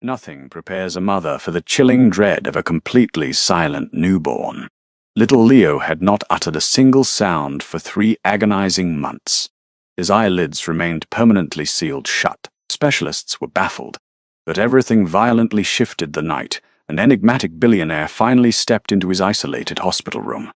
Nothing prepares a mother for the chilling dread of a completely silent newborn. Little Leo had not uttered a single sound for 3 agonizing months. His eyelids remained permanently sealed shut. Specialists were baffled. But everything violently shifted the night. An enigmatic billionaire finally stepped into his isolated hospital room.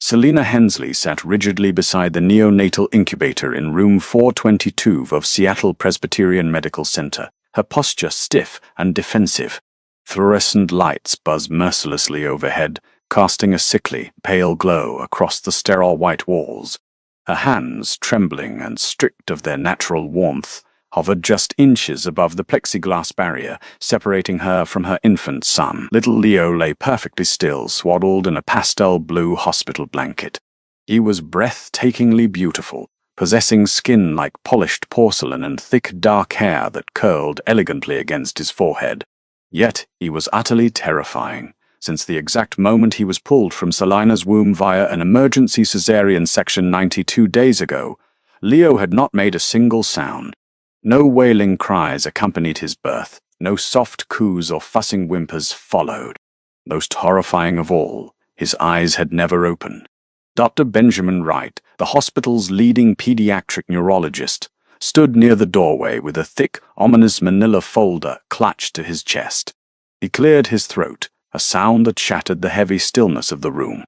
Selina Hensley sat rigidly beside the neonatal incubator in room 422 of Seattle Presbyterian Medical Center, her posture stiff and defensive. Fluorescent lights buzzed mercilessly overhead, casting a sickly, pale glow across the sterile white walls. Her hands, trembling and stripped of their natural warmth, hovered just inches above the plexiglass barrier, separating her from her infant son. Little Leo lay perfectly still, swaddled in a pastel blue hospital blanket. He was breathtakingly beautiful, possessing skin like polished porcelain and thick dark hair that curled elegantly against his forehead. Yet he was utterly terrifying. Since the exact moment he was pulled from Selina's womb via an emergency cesarean section 92 days ago, Leo had not made a single sound. No wailing cries accompanied his birth, no soft coos or fussing whimpers followed. Most horrifying of all, his eyes had never opened. Dr. Benjamin Wright, the hospital's leading pediatric neurologist, stood near the doorway with a thick, ominous manila folder clutched to his chest. He cleared his throat, a sound that shattered the heavy stillness of the room.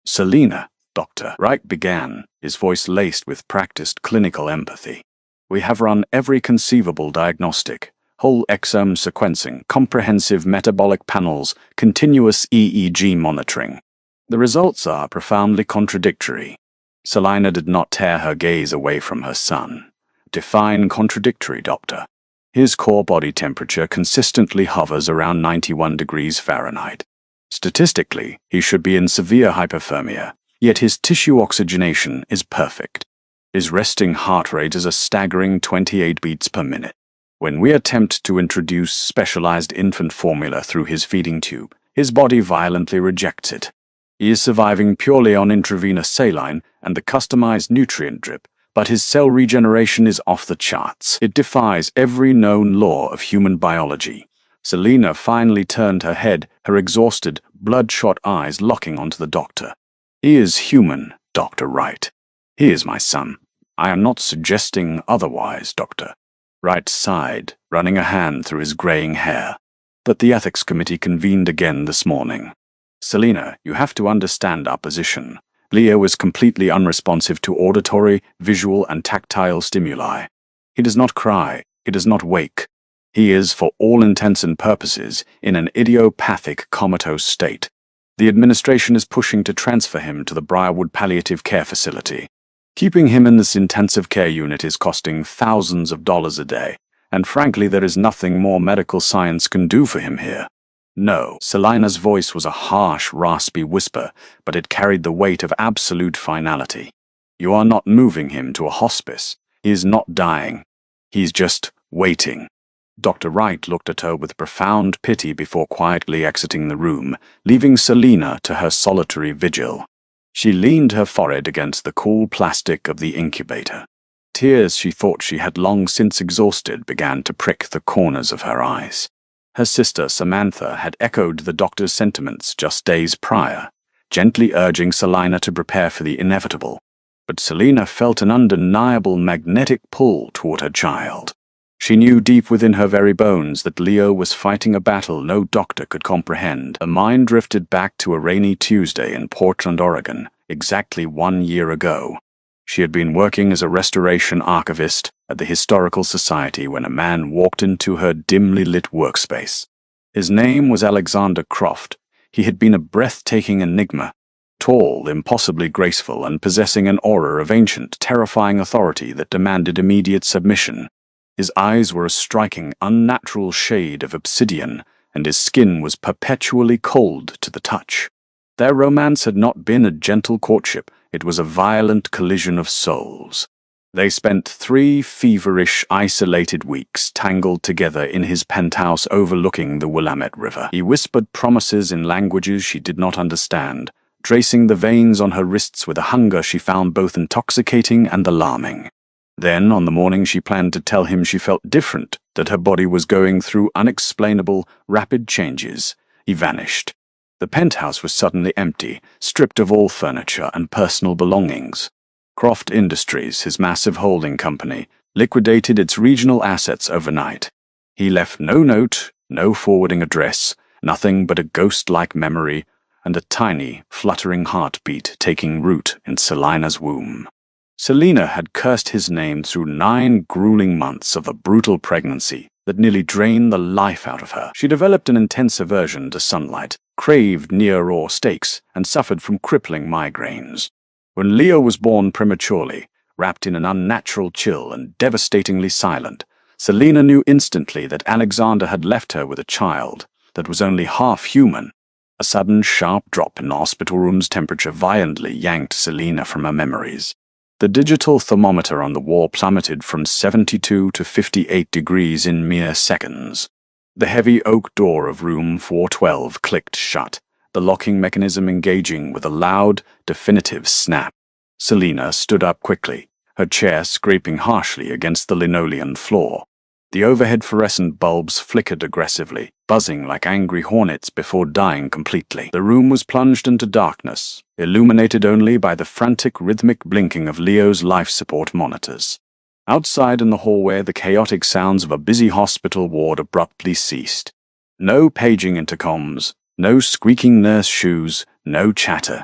"Selina," Dr. Wright began, his voice laced with practiced clinical empathy. "We have run every conceivable diagnostic, whole exome sequencing, comprehensive metabolic panels, continuous EEG monitoring. The results are profoundly contradictory." Selina did not tear her gaze away from her son. "Define contradictory, doctor." "His core body temperature consistently hovers around 91 degrees Fahrenheit. Statistically, he should be in severe hypothermia, yet his tissue oxygenation is perfect. His resting heart rate is a staggering 28 beats per minute. When we attempt to introduce specialized infant formula through his feeding tube, his body violently rejects it. He is surviving purely on intravenous saline and the customized nutrient drip, but his cell regeneration is off the charts. It defies every known law of human biology." Selina finally turned her head, her exhausted, bloodshot eyes locking onto the doctor. "He is human, Dr. Wright. He is my son. I am not suggesting otherwise, Doctor." Wright sighed, running a hand through his graying hair. "But the ethics committee convened again this morning. Selina, you have to understand our position. Leo is completely unresponsive to auditory, visual, and tactile stimuli. He does not cry. He does not wake. He is, for all intents and purposes, in an idiopathic comatose state. The administration is pushing to transfer him to the Briarwood Palliative Care Facility. Keeping him in this intensive care unit is costing thousands of dollars a day, and frankly there is nothing more medical science can do for him here." "No." Selina's voice was a harsh, raspy whisper, but it carried the weight of absolute finality. "You are not moving him to a hospice. He is not dying. He's just waiting." Dr. Wright looked at her with profound pity before quietly exiting the room, leaving Selina to her solitary vigil. She leaned her forehead against the cool plastic of the incubator. Tears she thought she had long since exhausted began to prick the corners of her eyes. Her sister Samantha had echoed the doctor's sentiments just days prior, gently urging Selina to prepare for the inevitable. But Selina felt an undeniable magnetic pull toward her child. She knew deep within her very bones that Leo was fighting a battle no doctor could comprehend. Her mind drifted back to a rainy Tuesday in Portland, Oregon, exactly 1 year ago. She had been working as a restoration archivist at the Historical Society when a man walked into her dimly lit workspace. His name was Alexander Croft. He had been a breathtaking enigma, tall, impossibly graceful, and possessing an aura of ancient, terrifying authority that demanded immediate submission. His eyes were a striking, unnatural shade of obsidian, and his skin was perpetually cold to the touch. Their romance had not been a gentle courtship, it was a violent collision of souls. They spent 3 feverish, isolated weeks tangled together in his penthouse overlooking the Willamette River. He whispered promises in languages she did not understand, tracing the veins on her wrists with a hunger she found both intoxicating and alarming. Then, on the morning she planned to tell him she felt different, that her body was going through unexplainable, rapid changes, he vanished. The penthouse was suddenly empty, stripped of all furniture and personal belongings. Croft Industries, his massive holding company, liquidated its regional assets overnight. He left no note, no forwarding address, nothing but a ghost-like memory and a tiny, fluttering heartbeat taking root in Selina's womb. Selina had cursed his name through 9 grueling months of a brutal pregnancy that nearly drained the life out of her. She developed an intense aversion to sunlight, craved near-raw steaks, and suffered from crippling migraines. When Leo was born prematurely, wrapped in an unnatural chill and devastatingly silent, Selina knew instantly that Alexander had left her with a child that was only half human. A sudden, sharp drop in the hospital room's temperature violently yanked Selina from her memories. The digital thermometer on the wall plummeted from 72 to 58 degrees in mere seconds. The heavy oak door of room 412 clicked shut, the locking mechanism engaging with a loud, definitive snap. Selina stood up quickly, her chair scraping harshly against the linoleum floor. The overhead fluorescent bulbs flickered aggressively, buzzing like angry hornets before dying completely. The room was plunged into darkness, illuminated only by the frantic rhythmic blinking of Leo's life support monitors. Outside in the hallway, the chaotic sounds of a busy hospital ward abruptly ceased. No paging intercoms, no squeaking nurse shoes, no chatter.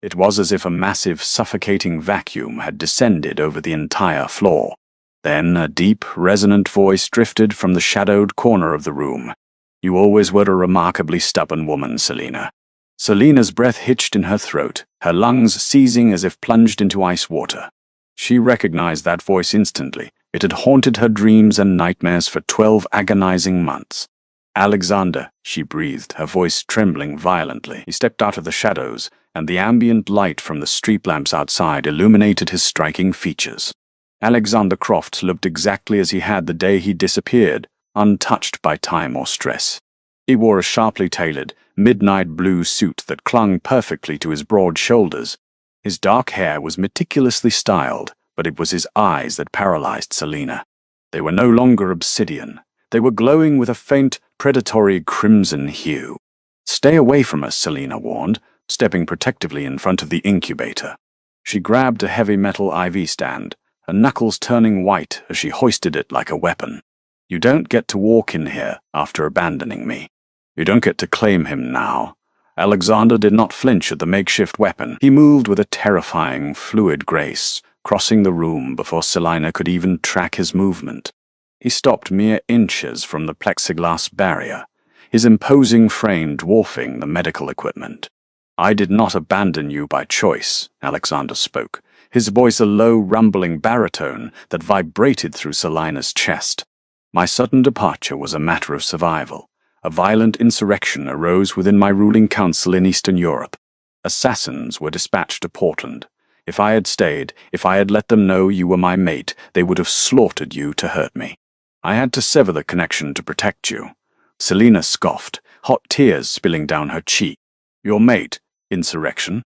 It was as if a massive, suffocating vacuum had descended over the entire floor. Then a deep, resonant voice drifted from the shadowed corner of the room. "You always were a remarkably stubborn woman, Selina." Selina's breath hitched in her throat, her lungs seizing as if plunged into ice water. She recognized that voice instantly. It had haunted her dreams and nightmares for 12 agonizing months. "Alexander," she breathed, her voice trembling violently. He stepped out of the shadows, and the ambient light from the street lamps outside illuminated his striking features. Alexander Croft looked exactly as he had the day he disappeared, untouched by time or stress. He wore a sharply tailored, midnight blue suit that clung perfectly to his broad shoulders. His dark hair was meticulously styled, but it was his eyes that paralyzed Selina. They were no longer obsidian. They were glowing with a faint, predatory crimson hue. "Stay away from us," Selina warned, stepping protectively in front of the incubator. She grabbed a heavy metal IV stand, her knuckles turning white as she hoisted it like a weapon. "You don't get to walk in here after abandoning me. You don't get to claim him now." Alexander did not flinch at the makeshift weapon. He moved with a terrifying, fluid grace, crossing the room before Selina could even track his movement. He stopped mere inches from the plexiglass barrier, his imposing frame dwarfing the medical equipment. "I did not abandon you by choice," Alexander spoke, his voice a low, rumbling baritone that vibrated through Selina's chest. "My sudden departure was a matter of survival. A violent insurrection arose within my ruling council in Eastern Europe. Assassins were dispatched to Portland. If I had stayed, if I had let them know you were my mate, they would have slaughtered you to hurt me. I had to sever the connection to protect you." Selina scoffed, hot tears spilling down her cheek. "Your mate? Insurrection?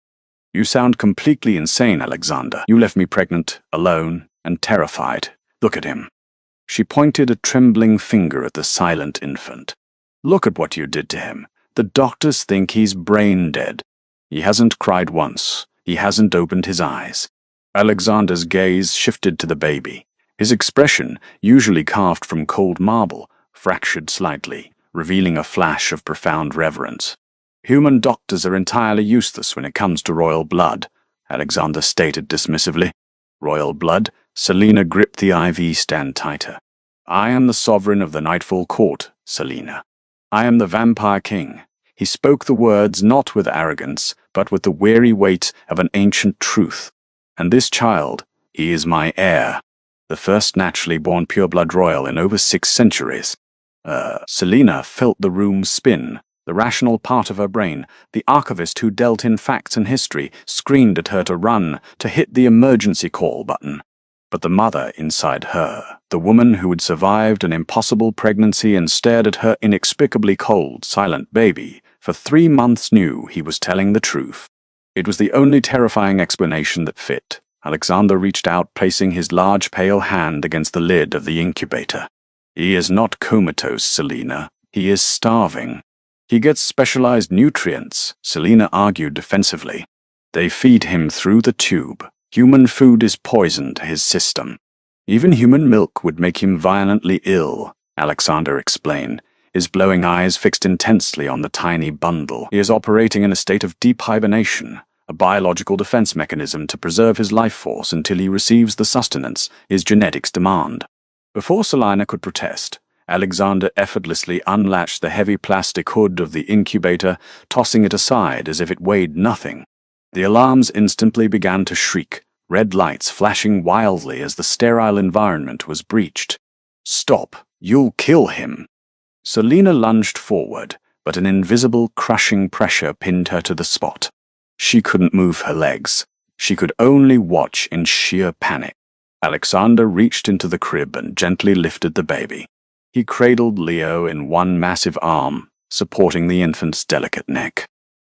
You sound completely insane, Alexander. You left me pregnant, alone, and terrified. Look at him." She pointed a trembling finger at the silent infant. "Look at what you did to him. The doctors think he's brain dead. He hasn't cried once. He hasn't opened his eyes." Alexander's gaze shifted to the baby. His expression, usually carved from cold marble, fractured slightly, revealing a flash of profound reverence. "Human doctors are entirely useless when it comes to royal blood," Alexander stated dismissively. "Royal blood?" Selina gripped the IV stand tighter. "I am the sovereign of the Nightfall Court, Selina. I am the Vampire King." He spoke the words not with arrogance, but with the weary weight of an ancient truth. "And this child, he is my heir. The first naturally born pureblood royal in over 6 centuries. Selina felt the room spin. The rational part of her brain, the archivist who dealt in facts and history, screamed at her to run, to hit the emergency call button. But the mother inside her, the woman who had survived an impossible pregnancy and stared at her inexplicably cold, silent baby, for 3 months knew he was telling the truth. It was the only terrifying explanation that fit. Alexander reached out, placing his large pale hand against the lid of the incubator. He is not comatose, Selina. He is starving. He gets specialized nutrients, Selina argued defensively. They feed him through the tube. Human food is poison to his system. Even human milk would make him violently ill, Alexander explained, his glowing eyes fixed intensely on the tiny bundle. He is operating in a state of deep hibernation, a biological defense mechanism to preserve his life force until he receives the sustenance his genetics demand. Before Selina could protest, Alexander effortlessly unlatched the heavy plastic hood of the incubator, tossing it aside as if it weighed nothing. The alarms instantly began to shriek, red lights flashing wildly as the sterile environment was breached. "Stop! You'll kill him!" Selina lunged forward, but an invisible, crushing pressure pinned her to the spot. She couldn't move her legs. She could only watch in sheer panic. Alexander reached into the crib and gently lifted the baby. He cradled Leo in one massive arm, supporting the infant's delicate neck.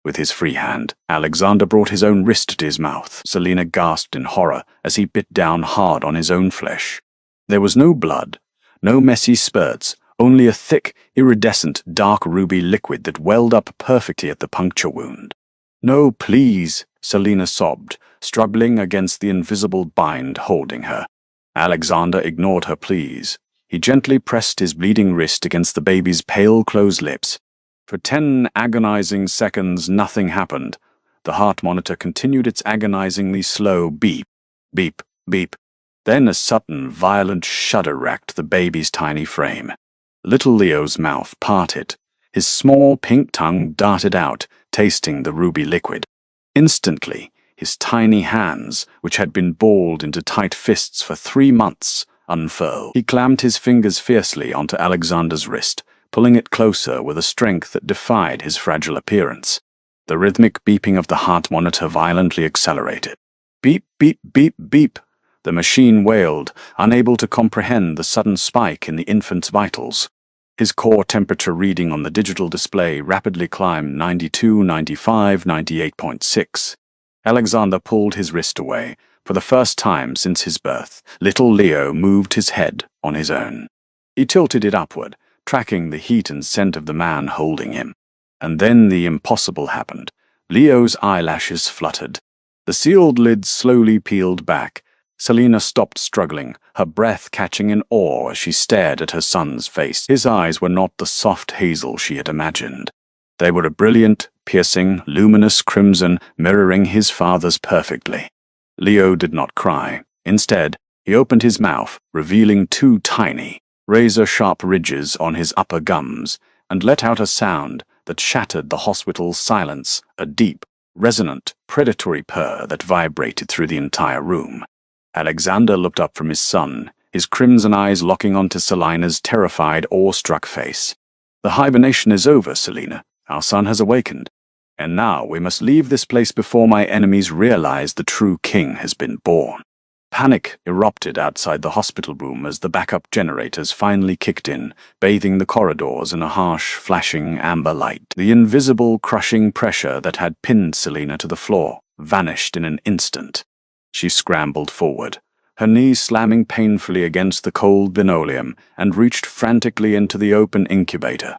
With his free hand, Alexander brought his own wrist to his mouth. Selina gasped in horror as he bit down hard on his own flesh. There was no blood, no messy spurts, only a thick, iridescent, dark ruby liquid that welled up perfectly at the puncture wound. "No, please," Selina sobbed, struggling against the invisible bind holding her. Alexander ignored her pleas. He gently pressed his bleeding wrist against the baby's pale, closed lips. For 10 agonizing seconds, nothing happened. The heart monitor continued its agonizingly slow beep, beep, beep. Then a sudden, violent shudder racked the baby's tiny frame. Little Leo's mouth parted. His small pink tongue darted out, tasting the ruby liquid. Instantly, his tiny hands, which had been balled into tight fists for 3 months, unfurled. He clammed his fingers fiercely onto Alexander's wrist, pulling it closer with a strength that defied his fragile appearance. The rhythmic beeping of the heart monitor violently accelerated. Beep, beep, beep, beep. The machine wailed, unable to comprehend the sudden spike in the infant's vitals. His core temperature reading on the digital display rapidly climbed 92, 95, 98.6. Alexander pulled his wrist away. For the first time since his birth, little Leo moved his head on his own. He tilted it upward, tracking the heat and scent of the man holding him. And then the impossible happened. Leo's eyelashes fluttered. The sealed lids slowly peeled back. Selina stopped struggling, her breath catching in awe as she stared at her son's face. His eyes were not the soft hazel she had imagined. They were a brilliant, piercing, luminous crimson, mirroring his father's perfectly. Leo did not cry. Instead, he opened his mouth, revealing 2 tiny, razor-sharp ridges on his upper gums, and let out a sound that shattered the hospital's silence, a deep, resonant, predatory purr that vibrated through the entire room. Alexander looked up from his son, his crimson eyes locking onto Selina's terrified, awestruck face. "The hibernation is over, Selina. Our son has awakened. And now we must leave this place before my enemies realize the true king has been born." Panic erupted outside the hospital room as the backup generators finally kicked in, bathing the corridors in a harsh, flashing amber light. The invisible, crushing pressure that had pinned Selina to the floor vanished in an instant. She scrambled forward, her knees slamming painfully against the cold linoleum, and reached frantically into the open incubator.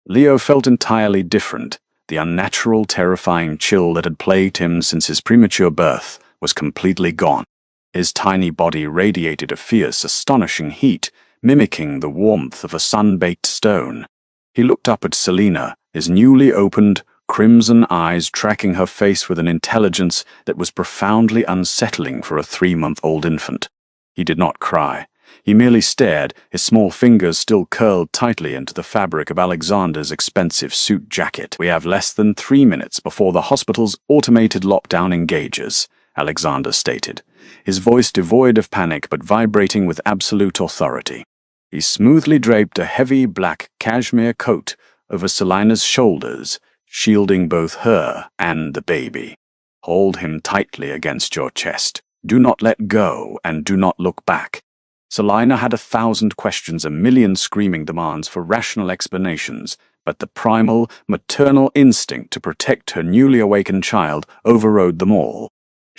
Leo felt entirely different. The unnatural, terrifying chill that had plagued him since his premature birth was completely gone. His tiny body radiated a fierce, astonishing heat, mimicking the warmth of a sun-baked stone. He looked up at Selina, his newly opened, crimson eyes tracking her face with an intelligence that was profoundly unsettling for a 3-month-old infant. He did not cry. He merely stared, his small fingers still curled tightly into the fabric of Alexander's expensive suit jacket. "We have less than 3 minutes before the hospital's automated lockdown engages," Alexander stated, his voice devoid of panic but vibrating with absolute authority. He smoothly draped a heavy black cashmere coat over Selina's shoulders, shielding both her and the baby. "Hold him tightly against your chest. Do not let go, and do not look back." Selina had 1,000 questions, a million screaming demands for rational explanations, but the primal, maternal instinct to protect her newly awakened child overrode them all.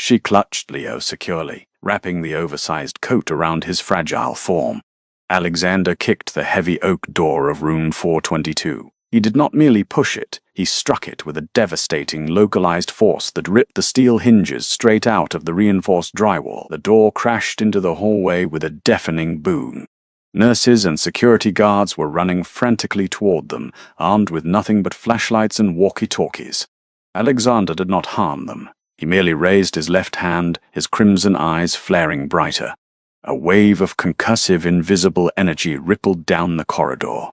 She clutched Leo securely, wrapping the oversized coat around his fragile form. Alexander kicked the heavy oak door of room 422. He did not merely push it, he struck it with a devastating, localized force that ripped the steel hinges straight out of the reinforced drywall. The door crashed into the hallway with a deafening boom. Nurses and security guards were running frantically toward them, armed with nothing but flashlights and walkie-talkies. Alexander did not harm them. He merely raised his left hand, his crimson eyes flaring brighter. A wave of concussive, invisible energy rippled down the corridor.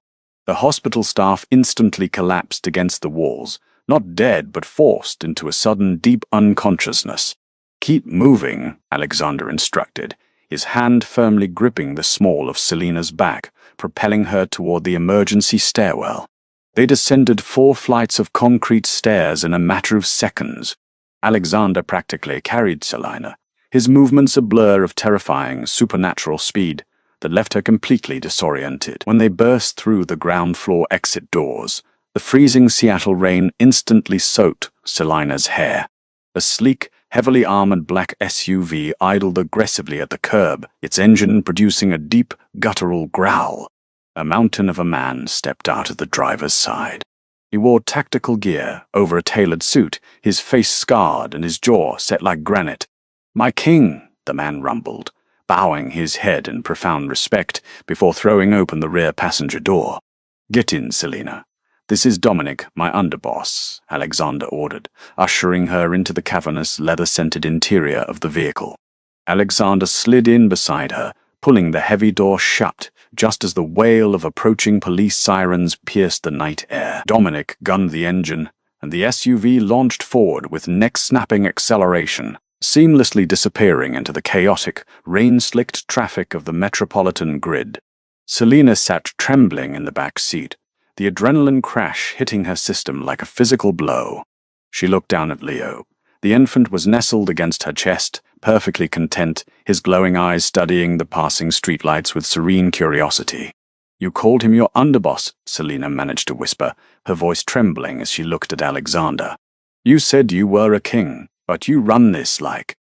The hospital staff instantly collapsed against the walls, not dead but forced into a sudden deep unconsciousness. "Keep moving," Alexander instructed, his hand firmly gripping the small of Selina's back, propelling her toward the emergency stairwell. They descended 4 flights of concrete stairs in a matter of seconds. Alexander practically carried Selina, his movements a blur of terrifying, supernatural speed that left her completely disoriented. When they burst through the ground floor exit doors, the freezing Seattle rain instantly soaked Selina's hair. A sleek, heavily armored black SUV idled aggressively at the curb, its engine producing a deep, guttural growl. A mountain of a man stepped out of the driver's side. He wore tactical gear over a tailored suit, his face scarred and his jaw set like granite. "My king," the man rumbled, bowing his head in profound respect before throwing open the rear passenger door. "Get in, Selina. This is Dominic, my underboss," Alexander ordered, ushering her into the cavernous, leather-scented interior of the vehicle. Alexander slid in beside her, pulling the heavy door shut, just as the wail of approaching police sirens pierced the night air. Dominic gunned the engine, and the SUV launched forward with neck-snapping acceleration, seamlessly disappearing into the chaotic, rain-slicked traffic of the metropolitan grid. Selina sat trembling in the back seat, the adrenaline crash hitting her system like a physical blow. She looked down at Leo. The infant was nestled against her chest, perfectly content, his glowing eyes studying the passing streetlights with serene curiosity. "You called him your underboss," Selina managed to whisper, her voice trembling as she looked at Alexander. "You said you were a king, but you run this like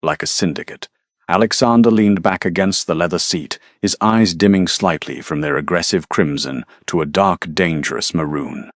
a syndicate." Alexander leaned back against the leather seat, his eyes dimming slightly from their aggressive crimson to a dark, dangerous maroon.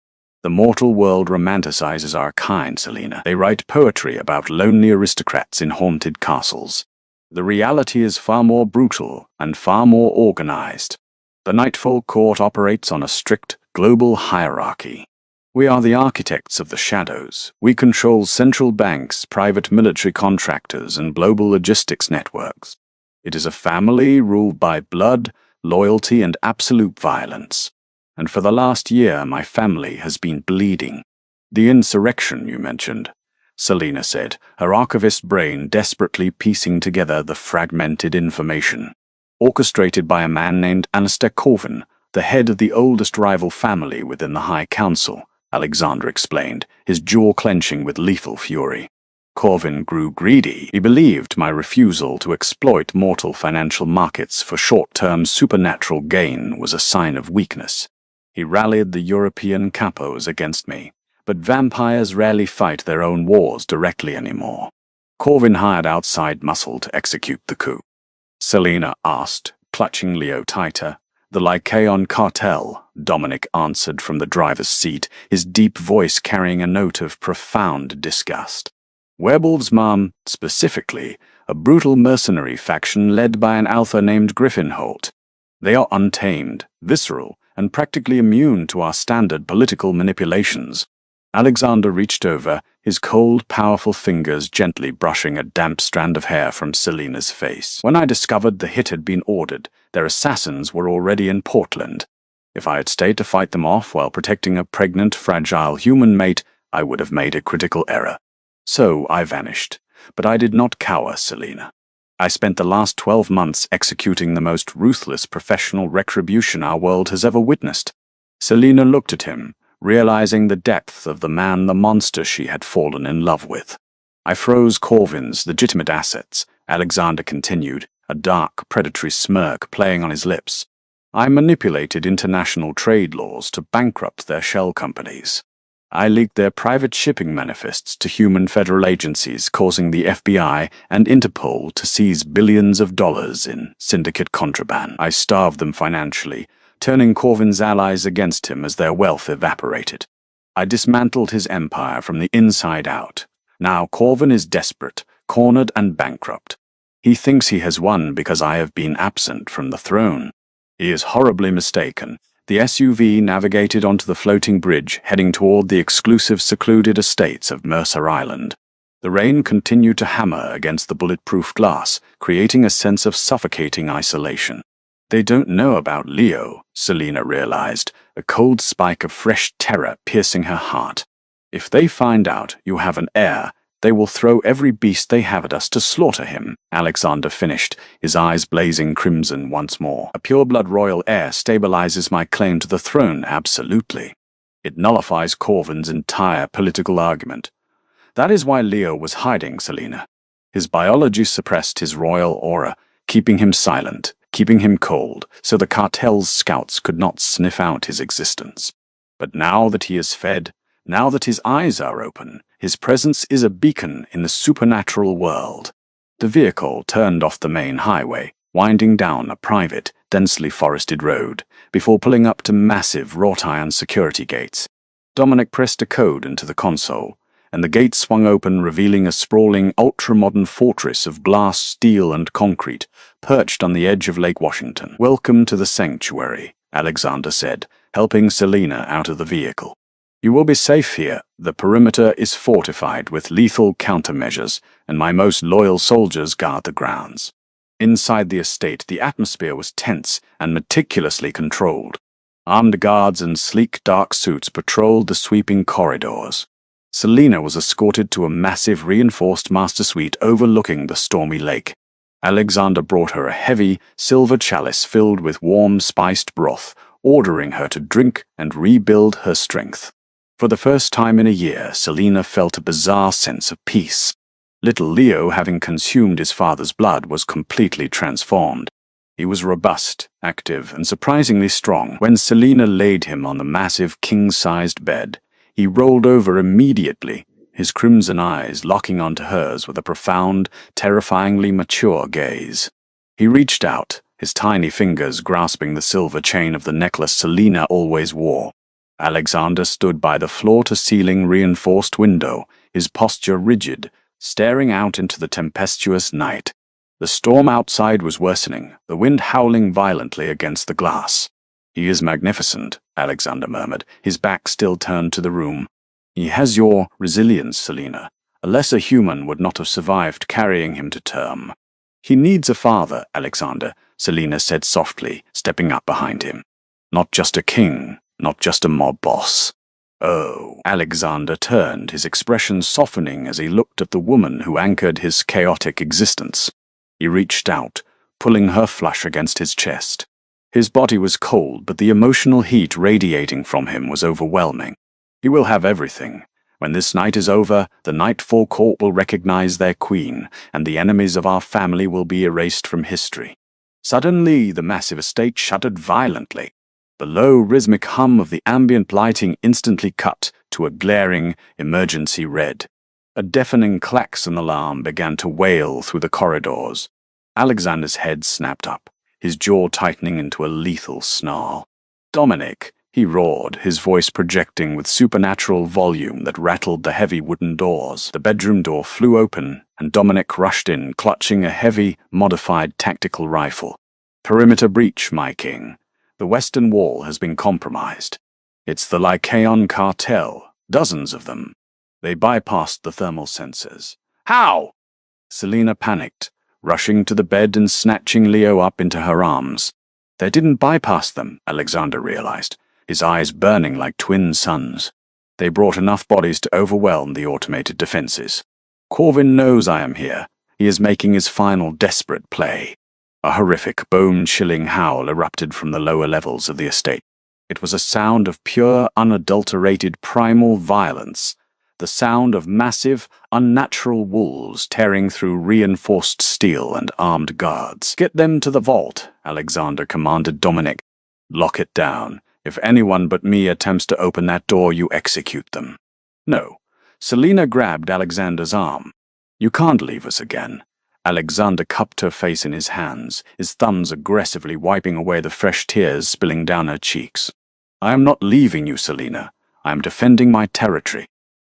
"The mortal world romanticizes our kind, Selina. They write poetry about lonely aristocrats in haunted castles. The reality is far more brutal and far more organized. The Nightfall Court operates on a strict, global hierarchy. We are the architects of the shadows. We control central banks, private military contractors, and global logistics networks. It is a family ruled by blood, loyalty, and absolute violence. And for the last year, my family has been bleeding." "The insurrection you mentioned," Selina said, her archivist brain desperately piecing together the fragmented information. "Orchestrated by a man named Alistair Corvin, the head of the oldest rival family within the High Council," Alexander explained, his jaw clenching with lethal fury. "Corvin grew greedy. He believed my refusal to exploit mortal financial markets for short-term supernatural gain was a sign of weakness. He rallied the European capos against me, but vampires rarely fight their own wars directly anymore. Corvin hired outside muscle to execute the coup." Selina asked, clutching Leo tighter. "The Lycaon cartel," Dominic answered from the driver's seat, his deep voice carrying a note of profound disgust. "Werewolves, ma'am, specifically, a brutal mercenary faction led by an alpha named Griffinholt. They are untamed, visceral, and practically immune to our standard political manipulations." Alexander reached over, his cold, powerful fingers gently brushing a damp strand of hair from Selina's face. "When I discovered the hit had been ordered, their assassins were already in Portland. If I had stayed to fight them off while protecting a pregnant, fragile human mate, I would have made a critical error. So I vanished. But I did not cower, Selina. I spent the last 12 months executing the most ruthless professional retribution our world has ever witnessed." Selina looked at him, realizing the depth of the man, the monster she had fallen in love with. "I froze Corvin's legitimate assets," Alexander continued, a dark, predatory smirk playing on his lips. "I manipulated international trade laws to bankrupt their shell companies. I leaked their private shipping manifests to human federal agencies, causing the FBI and Interpol to seize billions of dollars in syndicate contraband. I starved them financially, turning Corvin's allies against him as their wealth evaporated. I dismantled his empire from the inside out. Now Corvin is desperate, cornered and bankrupt. He thinks he has won because I have been absent from the throne. He is horribly mistaken. The SUV navigated onto the floating bridge, heading toward the exclusive secluded estates of Mercer Island. The rain continued to hammer against the bulletproof glass, creating a sense of suffocating isolation. They don't know about Leo, Selina realized, a cold spike of fresh terror piercing her heart. If they find out you have an heir, they will throw every beast they have at us to slaughter him, Alexander finished, his eyes blazing crimson once more. A pureblood royal heir stabilizes my claim to the throne, absolutely. It nullifies Corvin's entire political argument. That is why Leo was hiding, Selina. His biology suppressed his royal aura, keeping him silent, keeping him cold, so the cartel's scouts could not sniff out his existence. But now that he is fed, now that his eyes are open, his presence is a beacon in the supernatural world. The vehicle turned off the main highway, winding down a private, densely forested road, before pulling up to massive wrought-iron security gates. Dominic pressed a code into the console, and the gate swung open, revealing a sprawling, ultra-modern fortress of glass, steel, and concrete, perched on the edge of Lake Washington. "Welcome to the sanctuary," Alexander said, helping Selina out of the vehicle. "You will be safe here. The perimeter is fortified with lethal countermeasures, and my most loyal soldiers guard the grounds." Inside the estate, the atmosphere was tense and meticulously controlled. Armed guards in sleek dark suits patrolled the sweeping corridors. Selina was escorted to a massive reinforced master suite overlooking the stormy lake. Alexander brought her a heavy, silver chalice filled with warm, spiced broth, ordering her to drink and rebuild her strength. For the first time in a year, Selina felt a bizarre sense of peace. Little Leo, having consumed his father's blood, was completely transformed. He was robust, active, and surprisingly strong. When Selina laid him on the massive king-sized bed, he rolled over immediately, his crimson eyes locking onto hers with a profound, terrifyingly mature gaze. He reached out, his tiny fingers grasping the silver chain of the necklace Selina always wore. Alexander stood by the floor-to-ceiling reinforced window, his posture rigid, staring out into the tempestuous night. The storm outside was worsening, the wind howling violently against the glass. "He is magnificent," Alexander murmured, his back still turned to the room. "He has your resilience, Selina. A lesser human would not have survived carrying him to term." "He needs a father, Alexander," Selina said softly, stepping up behind him. "Not just a king, not just a mob boss." "Oh." Alexander turned, his expression softening as he looked at the woman who anchored his chaotic existence. He reached out, pulling her flush against his chest. His body was cold, but the emotional heat radiating from him was overwhelming. "He will have everything. When this night is over, the Nightfall Court will recognize their queen, and the enemies of our family will be erased from history." Suddenly, the massive estate shuddered violently. The low, rhythmic hum of the ambient lighting instantly cut to a glaring, emergency red. A deafening klaxon alarm began to wail through the corridors. Alexander's head snapped up, his jaw tightening into a lethal snarl. "Dominic!" he roared, his voice projecting with supernatural volume that rattled the heavy wooden doors. The bedroom door flew open, and Dominic rushed in, clutching a heavy, modified tactical rifle. "Perimeter breach, my king. The western wall has been compromised. It's the Lycaon cartel, dozens of them. They bypassed the thermal sensors." "How?" Selina panicked, rushing to the bed and snatching Leo up into her arms. "They didn't bypass them," Alexander realized, his eyes burning like twin suns. "They brought enough bodies to overwhelm the automated defenses. Corvin knows I am here. He is making his final desperate play." A horrific, bone-chilling howl erupted from the lower levels of the estate. It was a sound of pure, unadulterated primal violence, the sound of massive, unnatural wolves tearing through reinforced steel and armed guards. "Get them to the vault," Alexander commanded Dominic. "Lock it down, If anyone but me attempts to open that door, you execute them. No. Selina grabbed Alexander's arm. You can't leave us again. Alexander cupped her face in his hands, his thumbs aggressively wiping away the fresh tears spilling down her cheeks. I am not leaving you, Selina. I am defending my territory.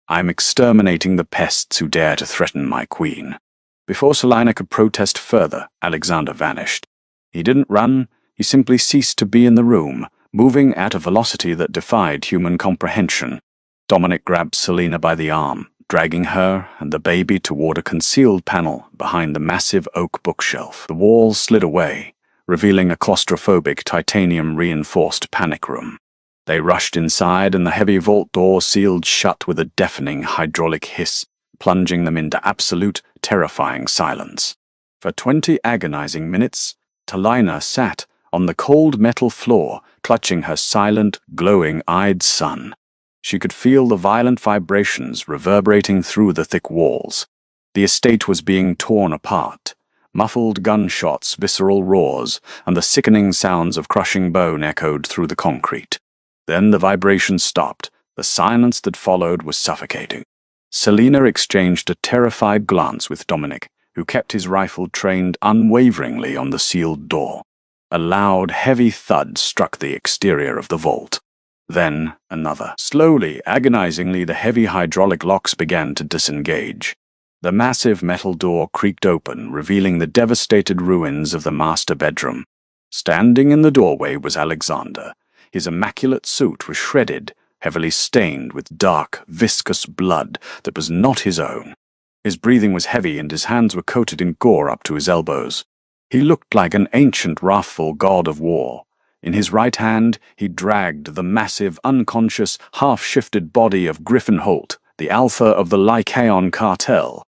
I am exterminating the pests who dare to threaten my queen. Before Selina could protest further, Alexander vanished. He didn't run, he simply ceased to be in the room, moving at a velocity that defied human comprehension. Dominic grabbed Selina by the arm, dragging her and the baby toward a concealed panel behind the massive oak bookshelf. The walls slid away, revealing a claustrophobic titanium-reinforced panic room. They rushed inside, and the heavy vault door sealed shut with a deafening hydraulic hiss, plunging them into absolute, terrifying silence. For 20 agonizing minutes, Selina sat on the cold metal floor, clutching her silent, glowing-eyed son. She could feel the violent vibrations reverberating through the thick walls. The estate was being torn apart. Muffled gunshots, visceral roars, and the sickening sounds of crushing bone echoed through the concrete. Then the vibrations stopped. The silence that followed was suffocating. Selina exchanged a terrified glance with Dominic, who kept his rifle trained unwaveringly on the sealed door. A loud, heavy thud struck the exterior of the vault. Then another. Slowly, agonizingly, the heavy hydraulic locks began to disengage. The massive metal door creaked open, revealing the devastated ruins of the master bedroom. Standing in the doorway was Alexander. His immaculate suit was shredded, heavily stained with dark, viscous blood that was not his own. His breathing was heavy and his hands were coated in gore up to his elbows. He looked like an ancient, wrathful god of war. In his right hand, he dragged the massive, unconscious, half-shifted body of Griffin Holt, the alpha of the Lycaon cartel.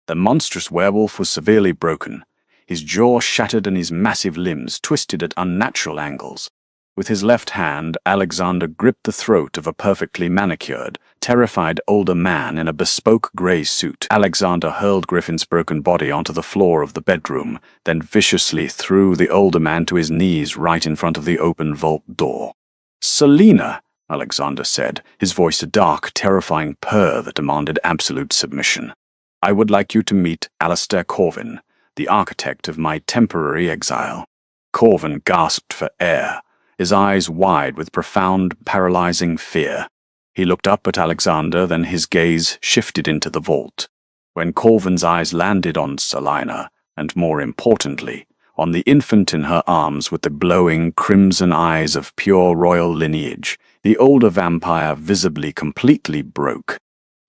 The monstrous werewolf was severely broken, his jaw shattered and his massive limbs twisted at unnatural angles. With his left hand, Alexander gripped the throat of a perfectly manicured, terrified older man in a bespoke grey suit. Alexander hurled Griffin's broken body onto the floor of the bedroom, then viciously threw the older man to his knees right in front of the open vault door. "Selina," Alexander said, his voice a dark, terrifying purr that demanded absolute submission. "I would like you to meet Alistair Corvin, the architect of my temporary exile." Corvin gasped for air, his eyes wide with profound, paralyzing fear. He looked up at Alexander, then his gaze shifted into the vault. When Corvin's eyes landed on Selina, and more importantly, on the infant in her arms with the glowing crimson eyes of pure royal lineage, the older vampire visibly completely broke.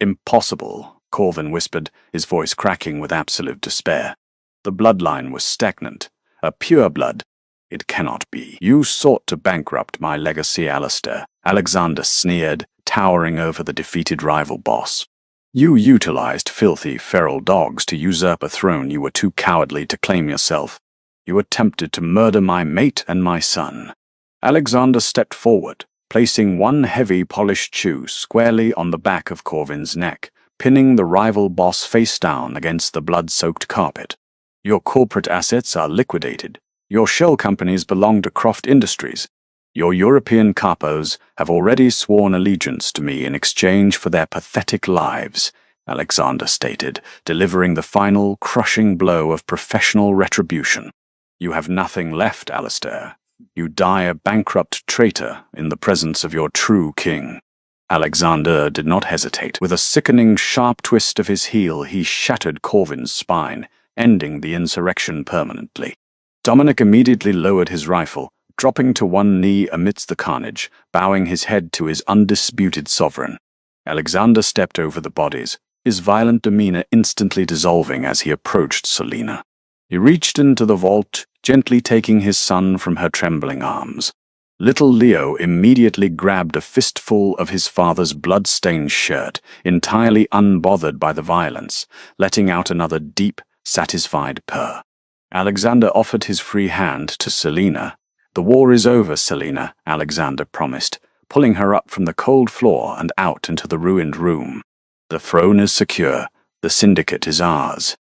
"Impossible," Corvin whispered, his voice cracking with absolute despair. "The bloodline was stagnant, a pure blood. It cannot be. You sought to bankrupt my legacy, Alistair," Alexander sneered, towering over the defeated rival boss. "You utilized filthy, feral dogs to usurp a throne you were too cowardly to claim yourself. You attempted to murder my mate and my son." Alexander stepped forward, placing one heavy polished shoe squarely on the back of Corvin's neck, pinning the rival boss face down against the blood-soaked carpet. "Your corporate assets are liquidated. Your shell companies belong to Croft Industries. Your European capos have already sworn allegiance to me in exchange for their pathetic lives," Alexander stated, delivering the final, crushing blow of professional retribution. "You have nothing left, Alistair. You die a bankrupt traitor in the presence of your true king." Alexander did not hesitate. With a sickening, sharp twist of his heel, he shattered Corvin's spine, ending the insurrection permanently. Dominic immediately lowered his rifle, dropping to one knee amidst the carnage, bowing his head to his undisputed sovereign. Alexander stepped over the bodies, his violent demeanor instantly dissolving as he approached Selina. He reached into the vault, gently taking his son from her trembling arms. Little Leo immediately grabbed a fistful of his father's blood-stained shirt, entirely unbothered by the violence, letting out another deep, satisfied purr. Alexander offered his free hand to Selina. "The war is over, Selina," Alexander promised, pulling her up from the cold floor and out into the ruined room. "The throne is secure. The syndicate is ours."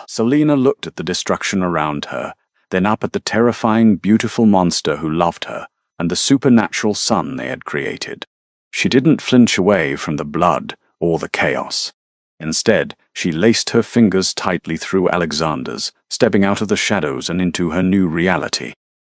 Selina looked at the destruction around her, then up at the terrifying, beautiful monster who loved her, and the supernatural sun they had created. She didn't flinch away from the blood or the chaos. Instead, she laced her fingers tightly through Alexander's, stepping out of the shadows and into her new reality.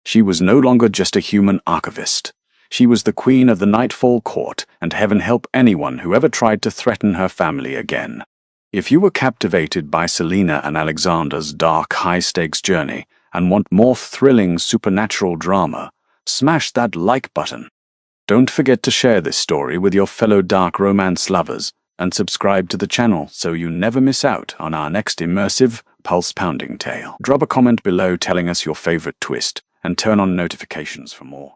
She was no longer just a human archivist. She was the queen of the Nightfall Court, and heaven help anyone who ever tried to threaten her family again. If you were captivated by Selena and Alexander's dark, high-stakes journey and want more thrilling supernatural drama, smash that like button. Don't forget to share this story with your fellow dark romance lovers and subscribe to the channel so you never miss out on our next immersive, pulse-pounding tale. Drop a comment below telling us your favorite twist and turn on notifications for more.